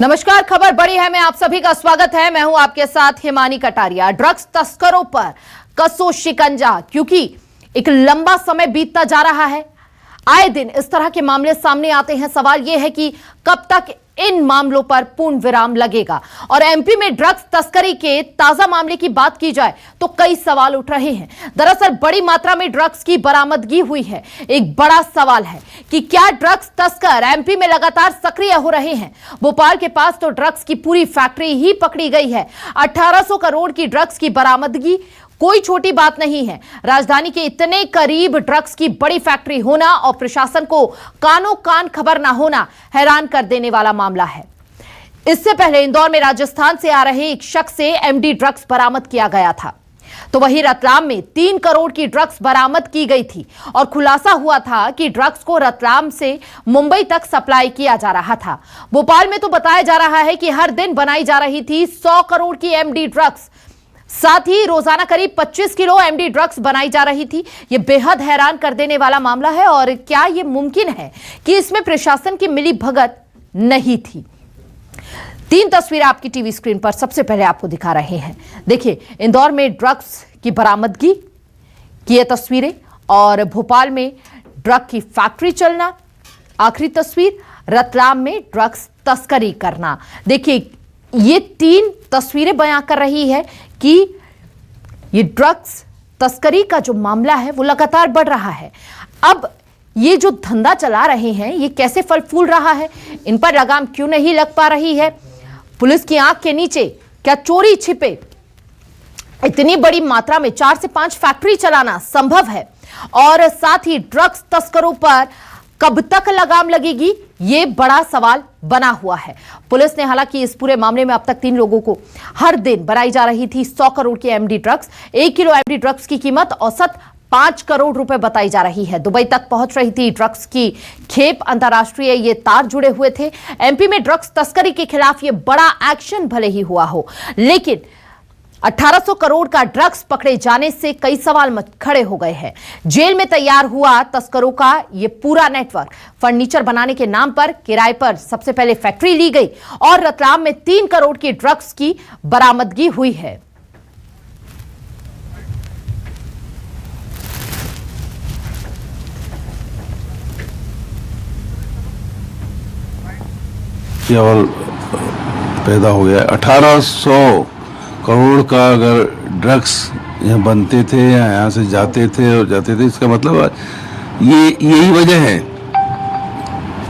नमस्कार, खबर बड़ी है में आप सभी का स्वागत है। मैं हूं आपके साथ हिमानी कटारिया। ड्रग्स तस्करों पर कसो शिकंजा, क्योंकि एक लंबा समय बीतता जा रहा है। आए दिन इस तरह के मामले सामने आते हैं। सवाल यह है कि कब तक इन मामलों पर पूर्ण विराम लगेगा। और एमपी में ड्रग्स तस्करी के ताजा मामले की बात की जाए तो कई सवाल उठ रहे हैं। दरअसल बड़ी मात्रा में ड्रग्स की बरामदगी हुई है। एक बड़ा सवाल है कि क्या ड्रग्स तस्कर एमपी में लगातार सक्रिय हो रहे हैं। भोपाल के पास तो ड्रग्स की पूरी फैक्ट्री ही पकड़ी गई है। 1800 करोड़ की ड्रग्स की बरामदगी कोई छोटी बात नहीं है। राजधानी के इतने करीब ड्रग्स की बड़ी फैक्ट्री होना और प्रशासन को कानों कान खबर ना होना हैरान कर देने वाला मामला है। इससे पहले इंदौर में राजस्थान से आ रहे एक शख्स से एमडी ड्रग्स बरामद किया गया था, तो वहीं रतलाम में 3 करोड़ की ड्रग्स बरामद की गई थी और खुलासा हुआ था कि ड्रग्स को रतलाम से मुंबई तक सप्लाई किया जा रहा था। भोपाल में तो बताया जा रहा है कि हर दिन बनाई जा रही थी 100 करोड़ की एमडी ड्रग्स। साथ ही रोजाना करीब 25 किलो एमडी ड्रग्स बनाई जा रही थी। यह बेहद हैरान कर देने वाला मामला है। और क्या यह मुमकिन है कि इसमें प्रशासन की मिली भगत नहीं थी? 3 तस्वीरें आपकी टीवी स्क्रीन पर सबसे पहले आपको दिखा रहे हैं। देखिए, इंदौर में ड्रग्स की बरामदगी की ये तस्वीरें और भोपाल में ड्रग की फैक्ट्री चलना। आखिरी तस्वीर रतलाम में ड्रग्स तस्करी करना। देखिए, ये 3 तस्वीरें बयां कर रही है कि ये ड्रग्स तस्करी का जो मामला है वो लगातार बढ़ रहा है। अब ये जो धंधा चला रहे हैं ये कैसे फल फूल रहा है, इन पर लगाम क्यों नहीं लग पा रही है? पुलिस की आंख के नीचे क्या चोरी छिपे? इतनी बड़ी मात्रा में 4 से 5 फैक्ट्री चलाना संभव है? और साथ ही ड्रग्स तस्करों पर कब तक लगाम लगेगी, ये बड़ा सवाल बना हुआ है। पुलिस ने हालांकि इस पूरे मामले में अब तक 3 लोगों को हर दिन बनाई जा रही थी 100 करोड़ की MD drugs. 1 kilo MD drugs की कीमत औसत 5 करोड़ रुपए बताई जा रही है। दुबई तक पहुंच रही थी ड्रग्स की खेप। अंतर्राष्ट्रीय ये तार जुड़े हुए थे। एमपी में ड्रग्स तस्करी के खिलाफ ये बड़ा एक्शन भले ही हुआ हो, लेकिन 1800 करोड़ का ड्रग्स पकड़े जाने से कई सवाल खड़े हो गए हैं। जेल में तैयार हुआ तस्करों का यह पूरा नेटवर्क। फर्नीचर बनाने के नाम पर किराए पर सबसे पहले फैक्ट्री ली गई और रतलाम में 3 करोड़ की ड्रग्स की बरामदगी हुई है। केवल पैदा हो गया 1800 करोड़ का अगर ड्रग्स यहाँ बनते थे या यहाँ से जाते थे और जाते थे, इसका मतलब यही वजह है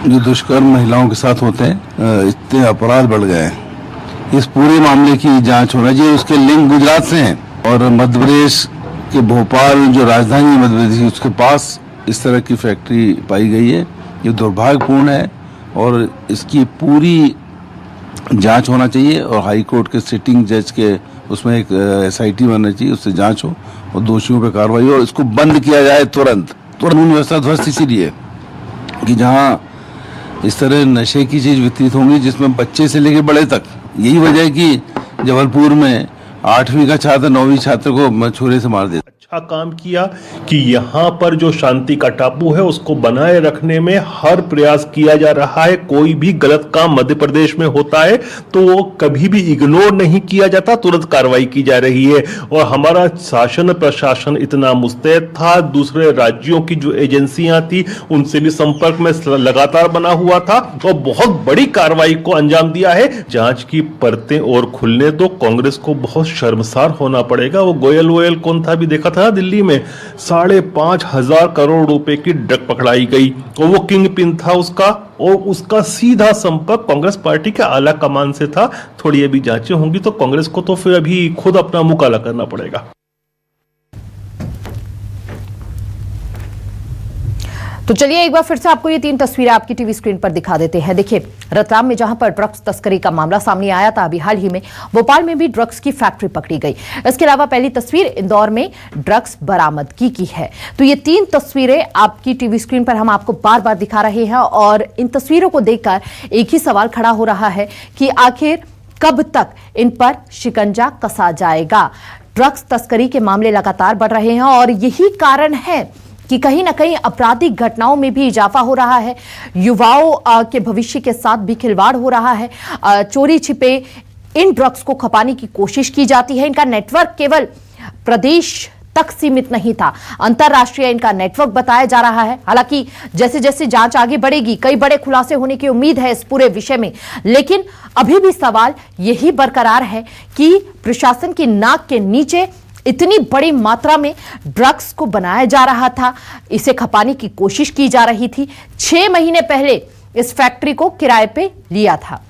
जो दुष्कर्म महिलाओं के साथ होते हैं। इतने अपराध बढ़ गए हैं। इस पूरे मामले की जांच होना चाहिए। उसके लिंक गुजरात से हैं और मध्य प्रदेश के भोपाल जो राजधानी मध्य प्रदेश उसके पास इस तरह की फैक्ट्री पाई गई है। ये दुर्भाग्यपूर्ण है और इसकी पूरी जांच होना चाहिए और हाई कोर्ट के सिटिंग जज के उसमें एक एसआईटी बनना चाहिए, उससे जांच हो और दोषियों पे कार्रवाई हो और इसको बंद किया जाए तुरंत। कानून व्यवस्था ध्वस्त इसीलिए कि जहां इस तरह नशे की चीज वितरित होंगी जिसमें बच्चे से लेकर बड़े तक। यही वजह है कि जबलपुर में 8वीं का छात्र 9वीं छात्र को छुरे से मार दिया। अच्छा काम किया कि यहाँ पर जो शांति का टापू है उसको बनाए रखने में हर प्रयास किया जा रहा है। कोई भी गलत काम मध्य प्रदेश में होता है तो वो कभी भी इग्नोर नहीं किया जाता, तुरंत कार्रवाई की जा रही है। और हमारा शासन प्रशासन इतना मुस्तैद था, दूसरे राज्यों की जो एजेंसियां थी उनसे भी संपर्क में लगातार बना हुआ था और बहुत बड़ी कार्रवाई को अंजाम दिया है। जांच की परतें और खुलने तो कांग्रेस को बहुत शर्मसार होना पड़ेगा। वो गोयल कौन था भी देखा था दिल्ली में 5,500 करोड़ रुपए की ड्रग पकड़ाई गई और वो किंग पिन था उसका, और उसका सीधा संपर्क कांग्रेस पार्टी के आला कमान से था। थोड़ी अभी जांचें होंगी तो कांग्रेस को तो फिर अभी खुद अपना मुंह काला करना पड़ेगा। तो चलिए एक बार फिर से आपको ये 3 तस्वीरें आपकी टीवी स्क्रीन पर दिखा देते हैं। देखिए, रतलाम में जहां पर ड्रग्स तस्करी का मामला सामने आया था, अभी हाल ही में भोपाल में भी ड्रग्स की फैक्ट्री पकड़ी गई। इसके अलावा पहली तस्वीर इंदौर में ड्रग्स बरामदगी की है। तो ये 3 तस्वीरें आपकी टीवी स्क्रीन पर हम आपको बार बार दिखा रहे हैं और इन तस्वीरों को देखकर एक ही सवाल खड़ा हो रहा है कि आखिर कब तक इन पर शिकंजा कसा जाएगा। ड्रग्स तस्करी के मामले लगातार बढ़ रहे हैं और यही कारण है कि कहीं ना कहीं आपराधिक घटनाओं में भी इजाफा हो रहा है, युवाओं के भविष्य के साथ भी खिलवाड़ हो रहा है। चोरी छिपे इन ड्रग्स को खपाने की कोशिश की जाती है। इनका नेटवर्क केवल प्रदेश तक सीमित नहीं था, अंतरराष्ट्रीय इनका नेटवर्क बताया जा रहा है। हालांकि जैसे जैसे जांच आगे बढ़ेगी, कई बड़े खुलासे होने की उम्मीद है इस पूरे विषय में, लेकिन अभी भी सवाल यही बरकरार है कि प्रशासन की नाक के नीचे इतनी बड़ी मात्रा में ड्रग्स को बनाया जा रहा था, इसे खपाने की कोशिश की जा रही थी। 6 महीने पहले इस फैक्ट्री को किराए पे लिया था।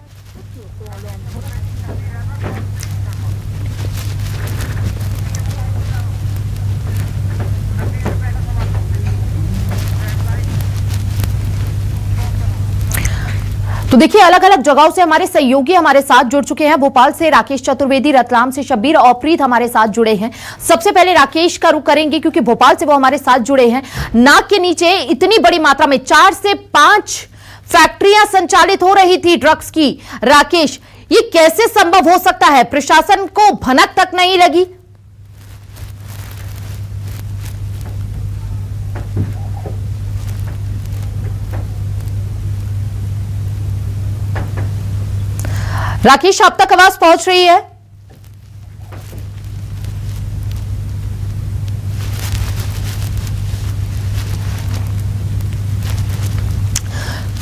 तो देखिए, अलग अलग जगहों से हमारे सहयोगी हमारे साथ जुड़ चुके हैं। भोपाल से राकेश चतुर्वेदी, रतलाम से शब्बीर और प्रीत हमारे साथ जुड़े हैं। सबसे पहले राकेश का रुख करेंगे क्योंकि भोपाल से वो हमारे साथ जुड़े हैं। नाक के नीचे इतनी बड़ी मात्रा में 4 से 5 फैक्ट्रियां संचालित हो रही थी ड्रग्स की। राकेश, ये कैसे संभव हो सकता है? प्रशासन को भनक तक नहीं लगी? राकेश, आप तक आवाज पहुंच रही है?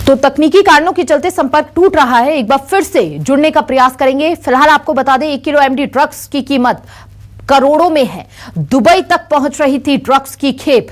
तो तकनीकी कारणों के चलते संपर्क टूट रहा है। एक बार फिर से जुड़ने का प्रयास करेंगे। फिलहाल आपको बता दें, 1 किलो एमडी ड्रग्स की कीमत करोड़ों में है। दुबई तक पहुंच रही थी ड्रग्स की खेप।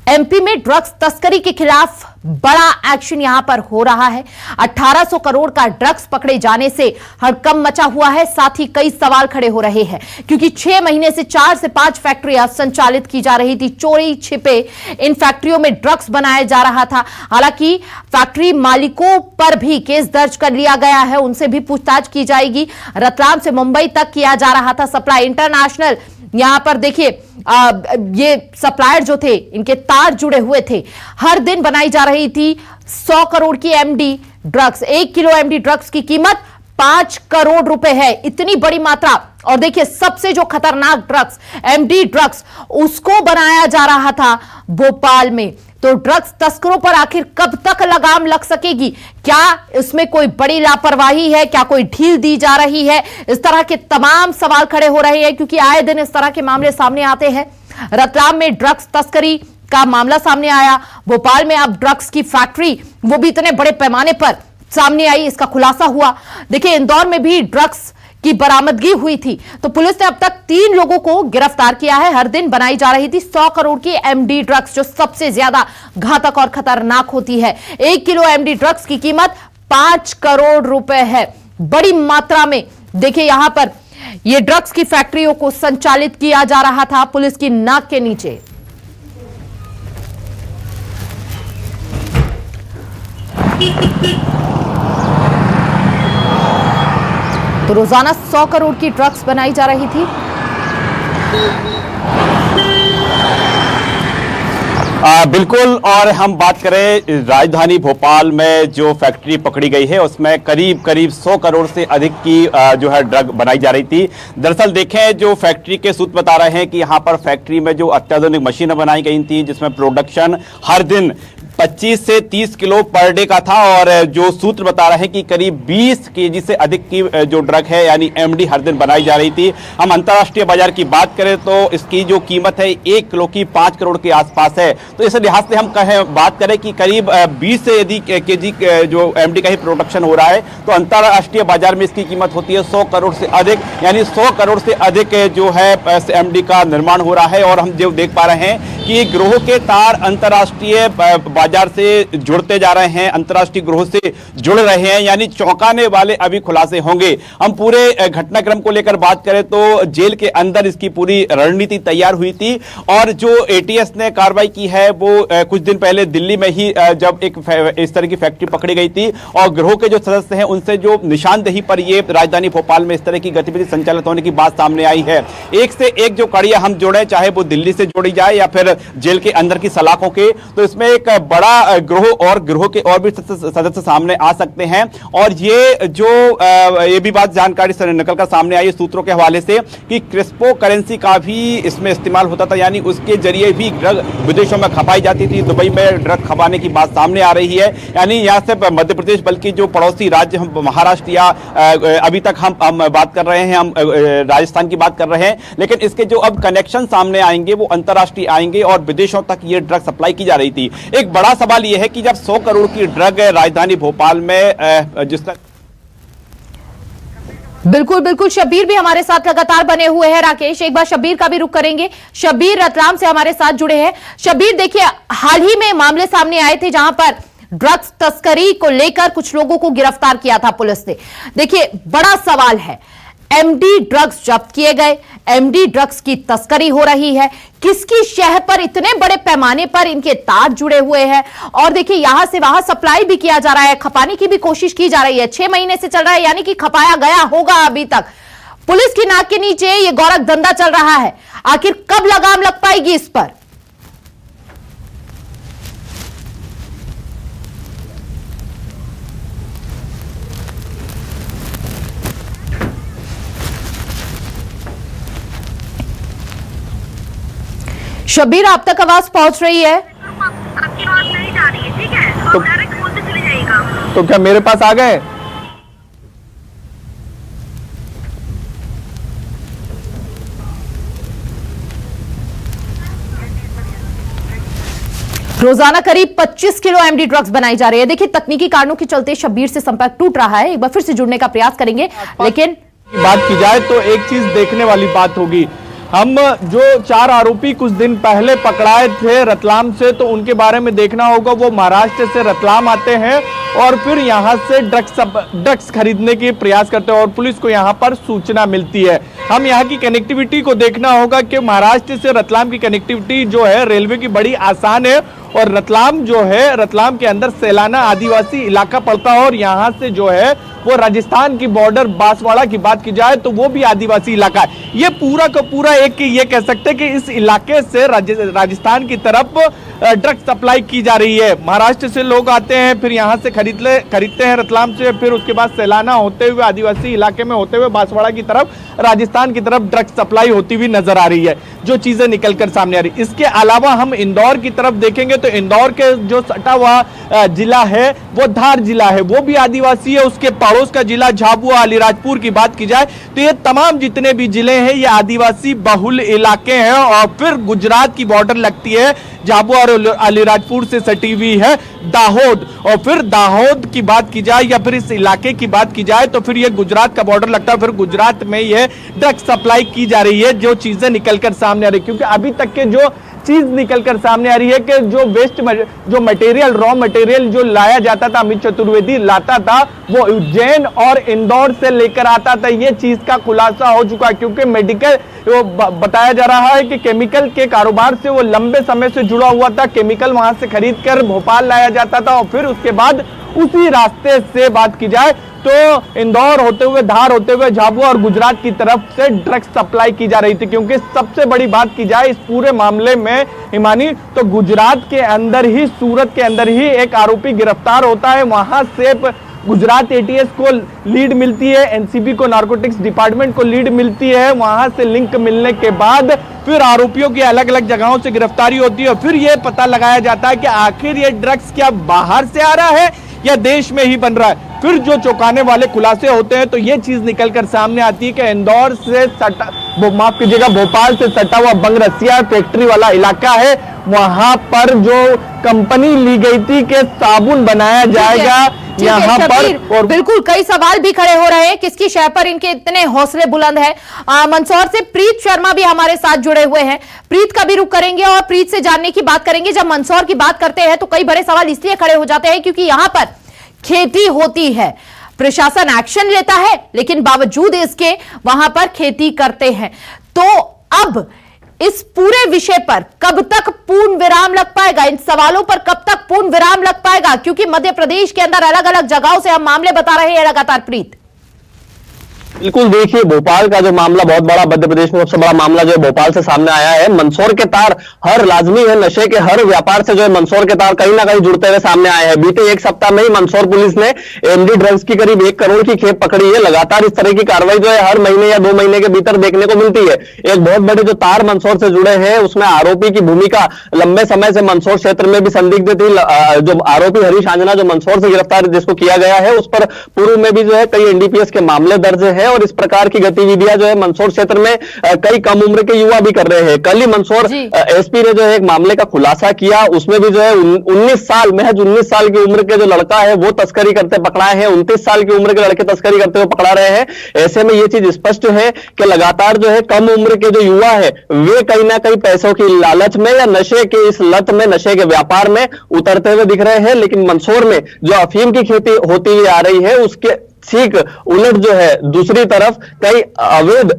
एमपी में ड्रग्स तस्करी के खिलाफ बड़ा एक्शन यहां पर हो रहा है। 1800 करोड़ का ड्रग्स पकड़े जाने से हड़कंप मचा हुआ है। साथ ही कई सवाल खड़े हो रहे हैं क्योंकि 6 महीने से 4 से 5 फैक्ट्रियां संचालित की जा रही थी। चोरी छिपे इन फैक्ट्रियों में ड्रग्स बनाया जा रहा था। हालांकि फैक्ट्री मालिकों पर भी केस दर्ज कर लिया गया है, उनसे भी पूछताछ की जाएगी। रतलाम से मुंबई तक किया जा रहा था सप्लाई। इंटरनेशनल यहां पर देखिए, ये सप्लायर जो थे, इनके तार जुड़े हुए थे। हर दिन बनाई जा रही थी 100 करोड़ की MD drugs. 1 kilo MD drugs की कीमत 5 करोड़ रुपए है। इतनी बड़ी मात्रा। और देखिए, सबसे जो खतरनाक ड्रग्स, एमडी ड्रग्स, उसको बनाया जा रहा था भोपाल में। तो ड्रग्स तस्करों पर आखिर कब तक लगाम लग सकेगी? क्या इसमें कोई बड़ी लापरवाही है? क्या कोई ढील दी जा रही है? इस तरह के तमाम सवाल खड़े हो रहे हैं क्योंकि आए दिन इस तरह के मामले सामने आते हैं। रतलाम में ड्रग्स तस्करी का मामला सामने आया। भोपाल में अब ड्रग्स की फैक्ट्री, वो भी इतने बड़े पैमाने पर सामने आई, इसका खुलासा हुआ। देखिए, इंदौर में भी ड्रग्स की बरामदगी हुई थी। तो पुलिस ने अब तक 3 लोगों को गिरफ्तार किया है। हर दिन बनाई जा रही थी 100 करोड़ की एमडी ड्रग्स, जो सबसे ज्यादा घातक और खतरनाक होती है। 1 किलो एमडी ड्रग्स की कीमत 5 करोड़ रुपए है। बड़ी मात्रा में देखिए, यहां पर ये ड्रग्स की फैक्ट्रियों को संचालित किया जा रहा था पुलिस की नाक के नीचे। तो रोजाना 100 करोड़ की ड्रग्स बनाई जा रही थी। बिल्कुल। और हम बात करें राजधानी भोपाल में जो फैक्ट्री पकड़ी गई है, उसमें करीब 100 करोड़ से अधिक की जो है ड्रग बनाई जा रही थी। दरअसल देखें, जो फैक्ट्री के सूत्र बता रहे हैं कि यहाँ पर फैक्ट्री में जो अत्याधुनिक मशीनें बनाई गई थी, जिसमें प्रोडक्शन हर दिन 25 से 30 किलो पर डे का था। और जो सूत्र बता रहे हैं कि करीब 20 केजी से अधिक की जो ड्रग है, यानी एमडी, हर दिन बनाई जा रही थी। हम अंतर्राष्ट्रीय बाजार की बात करें तो इसकी जो कीमत है 1 किलो की 5 करोड़ के आसपास है। तो इस लिहाज से हम बात करें कि करीब 20 से यदि केजी जो एमडी का ही प्रोडक्शन हो रहा है, तो अंतर्राष्ट्रीय बाजार में इसकी कीमत होती है 100 करोड़ से अधिक, यानी 100 करोड़ से अधिक जो है एमडी का निर्माण हो रहा है। और हम जो देख पा रहे हैं कि गिरोह के तार अंतर्राष्ट्रीय बाजार से जुड़ते जा रहे हैं, अंतर्राष्ट्रीय गिरोह से जुड़ रहे हैं, यानी चौंकाने वाले अभी खुलासे होंगे। हम पूरे घटनाक्रम को लेकर बात करें तो जेल के अंदर इसकी पूरी रणनीति तैयार हुई थी। और जो एटीएस ने कार्रवाई की है, वो कुछ दिन पहले दिल्ली में ही जब एक इस तरह की फैक्ट्री पकड़ी गई थी, और गिरोह के जो सदस्य हैं उनसे जो निशानदेही पर ये राजधानी भोपाल में इस तरह की गतिविधि संचालित होने की बात सामने आई है। एक से एक जो कड़ियां हम जोड़े, चाहे वो दिल्ली से जोड़ी जाए या फिर जेल के अंदर की सलाखों के, तो इसमें एक बड़ा बड़ा गिरोह और गिरोह के और भी सदस्य सामने आ सकते हैं। और ये जो ये भी बात जानकारी निकलकर सामने आई सूत्रों के हवाले से कि क्रिप्टो करेंसी का भी इसमें इस्तेमाल होता था, यानी उसके जरिए भी ड्रग विदेशों में खपाई जाती थी। दुबई में ड्रग खपाने की बात सामने आ रही है, यानी यहाँ से मध्य प्रदेश बल्कि जो पड़ोसी राज्य हम महाराष्ट्र या अभी तक हम बात कर रहे हैं, हम राजस्थान की बात कर रहे हैं, लेकिन इसके जो अब कनेक्शन सामने आएंगे वो अंतर्राष्ट्रीय आएंगे और विदेशों तक ये ड्रग सप्लाई की जा रही थी। एक बड़ा सवाल यह है कि जब 100 करोड़ की ड्रग राजधानी भोपाल में जिसका बिल्कुल बिल्कुल, शब्बीर भी हमारे साथ लगातार बने हुए हैं। राकेश, एक बार शब्बीर का भी रुख करेंगे। शब्बीर रतलाम से हमारे साथ जुड़े हैं। शब्बीर, देखिए, हाल ही में मामले सामने आए थे जहां पर ड्रग्स तस्करी को लेकर कुछ लोगों को गिरफ्तार किया था पुलिस ने। देखिए, बड़ा सवाल है, एमडी ड्रग्स जब्त किए गए, एमडी ड्रग्स की तस्करी हो रही है, किसकी शहर पर इतने बड़े पैमाने पर इनके तार जुड़े हुए हैं, और देखिए यहां से वहां सप्लाई भी किया जा रहा है, खपाने की भी कोशिश की जा रही है। 6 महीने से चल रहा है, यानी कि खपाया गया होगा अभी तक। पुलिस की नाक के नीचे ये गोरख धंधा चल रहा है, आखिर कब लगाम लग पाएगी इस पर? शब्बीर, आप तक आवाज पहुंच रही है? आपकी आवाज नहीं जा रही है, ठीक है? तो डायरेक्ट फोन से चले जाइएगा। तो क्या मेरे पास आ गए? रोजाना करीब 25 किलो एमडी ड्रग्स बनाई जा रही है। देखिए, तकनीकी कारणों के चलते शब्बीर से संपर्क टूट रहा है, एक बार फिर से जुड़ने का प्रयास करेंगे, लेकिन बात की जाए तो एक चीज देखने वाली बात होगी। हम जो 4 आरोपी कुछ दिन पहले पकड़ाए थे रतलाम से, तो उनके बारे में देखना होगा। वो महाराष्ट्र से रतलाम आते हैं और फिर यहाँ से ड्रग्स खरीदने के प्रयास करते हैं और पुलिस को यहाँ पर सूचना मिलती है। हम यहाँ की कनेक्टिविटी को देखना होगा कि महाराष्ट्र से रतलाम की कनेक्टिविटी जो है रेलवे की बड़ी आसान है, और रतलाम जो है, रतलाम के अंदर सैलाना आदिवासी इलाका पड़ता है, और यहाँ से जो है वो राजस्थान की बॉर्डर बांसवाड़ा की बात की जाए तो वो भी आदिवासी इलाका है। ये पूरा का पूरा एक ये कह सकते हैं कि इस इलाके से राजस्थान की तरफ ड्रग्स सप्लाई की जा रही है। महाराष्ट्र से लोग आते हैं, फिर यहाँ से खरीदते हैं रतलाम से, फिर उसके बाद सैलाना होते हुए आदिवासी इलाके में होते हुए बांसवाड़ा की तरफ, राजस्थान की तरफ ड्रग्स सप्लाई होती हुई नजर आ रही है, जो चीजें निकलकर सामने आ रही। इसके अलावा हम इंदौर की तरफ देखेंगे तो इंदौर के जो सटा हुआ जिला है वो धार जिला है, वो भी आदिवासी है। उसके पड़ोस का जिला झाबुआ अलीराजपुर की बात की जाए तो ये तमाम जितने भी जिले हैं ये आदिवासी बहुल इलाके हैं। और फिर गुजरात की बॉर्डर लगती है, झाबुआ और अलीराजपुर से सटी हुई है दाहोद, और फिर दाहोद की बात की जाए या फिर इस इलाके की बात की जाए तो फिर ये गुजरात का बॉर्डर लगता है। फिर गुजरात में ये ड्रग्स सप्लाई की जा रही है, जो चीजें निकलकर सामने आ रही है। क्योंकि अभी तक के जो चीज निकलकर सामने आ रही है कि जो वेस्ट जो मटेरियल, रॉ मटेरियल जो लाया जाता था, अमित चतुर्वेदी लाता था, वो उज्जैन और इंदौर से लेकर आता था। ये चीज का खुलासा हो चुका है, क्योंकि मेडिकल बताया जा रहा है कि केमिकल के कारोबार से वो लंबे समय से जुड़ा हुआ था। केमिकल वहां से खरीद कर भोपाल लाया जाता था और फिर उसके बाद उसी रास्ते से बात की जाए तो इंदौर होते हुए, धार होते हुए झाबुआ और गुजरात की तरफ से ड्रग्स सप्लाई की जा रही थी। क्योंकि सबसे बड़ी बात की जाए इस पूरे मामले में हिमानी, तो गुजरात के अंदर ही, सूरत के अंदर ही एक आरोपी गिरफ्तार होता है। वहां से गुजरात एटीएस को लीड मिलती है, एनसीबी को, नारकोटिक्स डिपार्टमेंट को लीड मिलती है। वहां से लिंक मिलने के बाद फिर आरोपियों की अलग अलग जगहों से गिरफ्तारी होती है। फिर यह पता लगाया जाता है कि आखिर ये ड्रग्स क्या बाहर से आ रहा है या देश में ही बन रहा है। फिर जो चौंकाने वाले खुलासे होते हैं तो ये चीज निकलकर सामने आती है कि इंदौर से माफ कीजिएगा, भोपाल से सटा हुआ बंगरसिया फैक्ट्री वाला इलाका है, वहां पर जो कंपनी ली गई थी कि साबुन बनाया जाएगा यहाँ पर। और बिल्कुल कई सवाल भी खड़े हो रहे हैं, किसकी शय पर इनके इतने हौसले बुलंद है। मंदसौर से प्रीत शर्मा भी हमारे साथ जुड़े हुए हैं, प्रीत का भी रुख करेंगे और प्रीत से जानने की बात करेंगे। जब मंदसौर की बात करते हैं तो कई बड़े सवाल इसलिए खड़े हो जाते हैं क्योंकि यहां पर खेती होती है, प्रशासन एक्शन लेता है लेकिन बावजूद इसके वहां पर खेती करते हैं। तो अब इस पूरे विषय पर कब तक पूर्ण विराम लग पाएगा, इन सवालों पर कब तक पूर्ण विराम लग पाएगा, क्योंकि मध्य प्रदेश के अंदर अलग अलग जगहों से हम मामले बता रहे हैं लगातार। प्रीत, बिल्कुल, देखिए भोपाल का जो मामला बहुत बड़ा, मध्य प्रदेश में सबसे बड़ा मामला जो है भोपाल से सामने आया है। मंदसौर के तार हर लाजमी है, नशे के हर व्यापार से जो है मंदसौर के तार कहीं ना कहीं जुड़ते हुए सामने आए हैं। बीते एक सप्ताह में ही मंदसौर पुलिस ने एमडी ड्रग्स की करीब 1 करोड़ की खेप पकड़ी है। लगातार इस तरह की कार्रवाई जो है हर महीने या 2 महीने के भीतर देखने को मिलती है। एक बहुत बड़े जो तार मंदसौर से जुड़े हैं उसमें आरोपी की भूमिका लंबे समय से मंदसौर क्षेत्र में भी संदिग्ध थी। जो आरोपी हरीश आंजना जो मंदसौर से गिरफ्तार जिसको किया गया है, उस पर पूर्व में भी जो है कई एनडीपीएस के मामले दर्ज है और इस प्रकार की गतिविधियां जो है मंदसौर क्षेत्र में कई कम उम्र के युवा भी कर रहे हैं। कल ही मंदसौर एसपी ने जो है एक मामले का खुलासा किया, उसमें भी जो है 19 साल महज 19 साल की उम्र के जो लड़का है वो तस्करी करते पकड़ा है, 29 साल की उम्र के लड़के तस्करी करते हुए पकड़ा रहे हैं। ऐसे में ये चीज स्पष्ट है कि लगातार जो है कम उम्र के जो युवा है वे कहीं ना कहीं पैसों की लालच में या नशे के इस लत में, नशे के व्यापार में उतरते हुए दिख रहे हैं। लेकिन मंदसौर में जो अफीम की खेती होती हुई आ रही है उसके ठीक उलट जो है दूसरी तरफ कई अवैध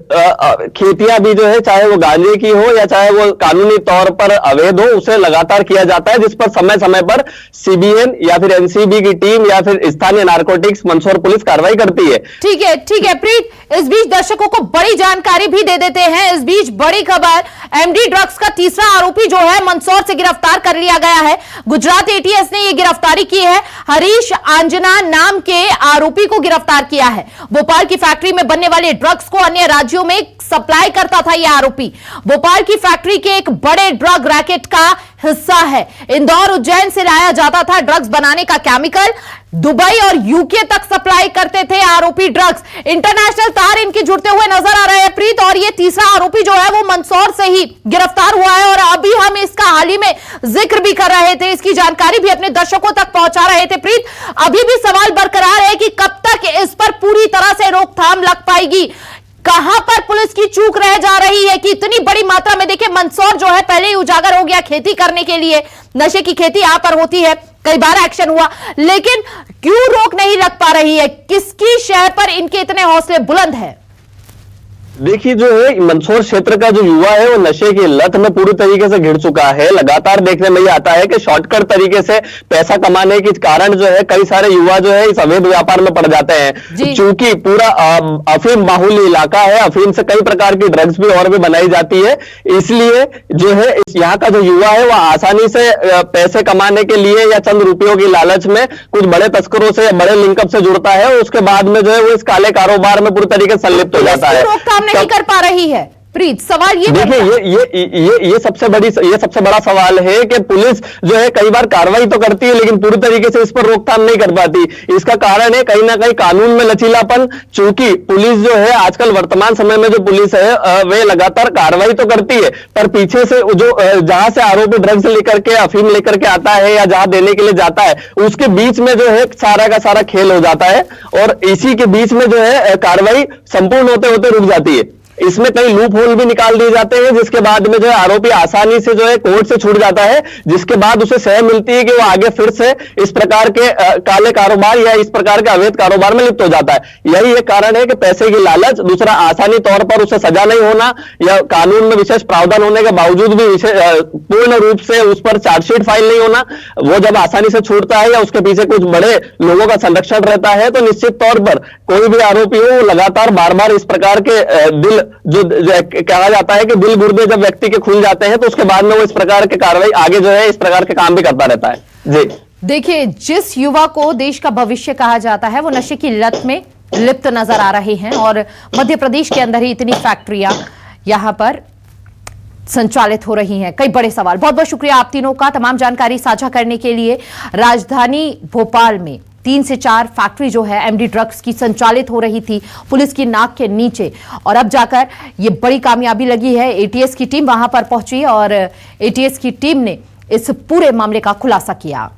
खेतियां भी जो है, चाहे वो गांजे की हो या चाहे वो कानूनी तौर पर अवैध हो, उसे लगातार किया जाता है, जिस पर समय समय पर सीबीएन या फिर एनसीबी की टीम या फिर स्थानीय नारकोटिक्स मंदसौर पुलिस कार्रवाई करती है। ठीक है प्रीत, इस बीच दर्शकों को बड़ी जानकारी भी दे देते हैं। इस बीच बड़ी खबर, एमडी ड्रग्स का तीसरा आरोपी जो है मंदसौर से गिरफ्तार कर लिया गया है। गुजरात एटीएस ने यह गिरफ्तारी की है। हरीश आंजना नाम के आरोपी को गिरफ्तार किया है। भोपाल की फैक्ट्री में बनने वाले ड्रग्स को अन्य राज्यों में सप्लाई करता था यह आरोपी। भोपाल की फैक्ट्री के एक बड़े ड्रग रैकेट का हिस्सा है। इंदौर, उज्जैन से लाया जाता था ड्रग्स बनाने का केमिकल। दुबई और यूके तक सप्लाई करते थे आरोपी ड्रग्स। इंटरनेशनल तार इनके जुड़ते हुए नजर आ रहे हैं प्रीत, और ये तीसरा आरोपी जो है वो मंदसौर से ही गिरफ्तार हुआ है और अभी हम इसका हाल ही में जिक्र भी कर रहे थे, इसकी जानकारी भी अपने दर्शकों तक पहुंचा रहे थे। प्रीत, अभी भी सवाल बरकरार है कि कब तक इस पर पूरी तरह से रोकथाम लग पाएगी, कहां पर पुलिस की चूक रह जा रही है कि इतनी बड़ी मात्रा में, देखिए मंदसौर जो है पहले ही उजागर हो गया खेती करने के लिए, नशे की खेती यहां पर होती है, कई बार एक्शन हुआ, लेकिन क्यों रोक नहीं लग पा रही है? किसकी शह पर इनके इतने हौसले बुलंद है? देखिए जो है मंदसौर क्षेत्र का जो युवा है वो नशे की लत में पूरी तरीके से घिर चुका है। लगातार देखने में ये आता है कि शॉर्टकट तरीके से पैसा कमाने के कारण जो है कई सारे युवा जो है इस अवैध व्यापार में पड़ जाते हैं। चूंकि पूरा अफीम बाहुल्य इलाका है, अफीम से कई प्रकार की ड्रग्स भी और भी बनाई जाती है, इसलिए जो है यहाँ का जो युवा है वह आसानी से पैसे कमाने के लिए या चंद रुपयों की लालच में कुछ बड़े तस्करों से, बड़े लिंकअप से जुड़ता है और उसके बाद में जो है वो इस काले कारोबार में पूरी तरीके से संलिप्त हो जाता है। नहीं कर पा रही है प्रीत, सवाल ये देखिए ये सबसे बड़ा सवाल है कि पुलिस जो है कई बार कार्रवाई तो करती है लेकिन पूरी तरीके से इस पर रोकथाम नहीं कर पाती। इसका कारण है कहीं ना कहीं कानून में लचीलापन। चूंकि पुलिस जो है आजकल वर्तमान समय में जो पुलिस है वे लगातार कार्रवाई तो करती है, पर पीछे से जो जहां से आरोपी ड्रग्स लेकर के, अफीम लेकर के आता है या जहां देने के लिए जाता है, उसके बीच में जो है सारा का सारा खेल हो जाता है और इसी के बीच में जो है कार्रवाई संपूर्ण होते होते रुक जाती है। इसमें कई लूप होल भी निकाल दिए जाते हैं, जिसके बाद में जो है आरोपी आसानी से जो है कोर्ट से छूट जाता है, जिसके बाद उसे सह मिलती है कि वो आगे फिर से इस प्रकार के काले कारोबार या इस प्रकार के अवैध कारोबार में लिप्त हो जाता है। यही एक कारण है कि पैसे की लालच, दूसरा आसानी तौर पर उसे सजा नहीं होना या कानून में विशेष प्रावधान होने के बावजूद भी पूर्ण रूप से उस पर चार्जशीट फाइल नहीं होना। वो जब आसानी से छूटता है या उसके पीछे कुछ बड़े लोगों का संरक्षण रहता है तो निश्चित तौर पर कोई भी आरोपी हो वो लगातार बार बार इस प्रकार के दिल जो कहा जाता है कि दिल गुर्दे जब व्यक्ति के खुल जाते हैं तो उसके बाद में वो इस प्रकार के कार्रवाई आगे जो है इस प्रकार के काम भी करता रहता है। जी देखिए, जिस युवा को देश का भविष्य कहा जाता है वो नशे की लत में लिप्त नजर आ रहे हैं और मध्य प्रदेश के अंदर ही इतनी फैक्ट्रियां यहां पर संचालित हो रही हैं। कई बड़े सवाल। बहुत बहुत शुक्रिया आप तीनों का तमाम जानकारी साझा करने के लिए। राजधानी भोपाल में 3 से 4 फैक्ट्री जो है एमडी ड्रग्स की संचालित हो रही थी पुलिस की नाक के नीचे, और अब जाकर ये बड़ी कामयाबी लगी है। एटीएस की टीम वहां पर पहुंची और एटीएस की टीम ने इस पूरे मामले का खुलासा किया।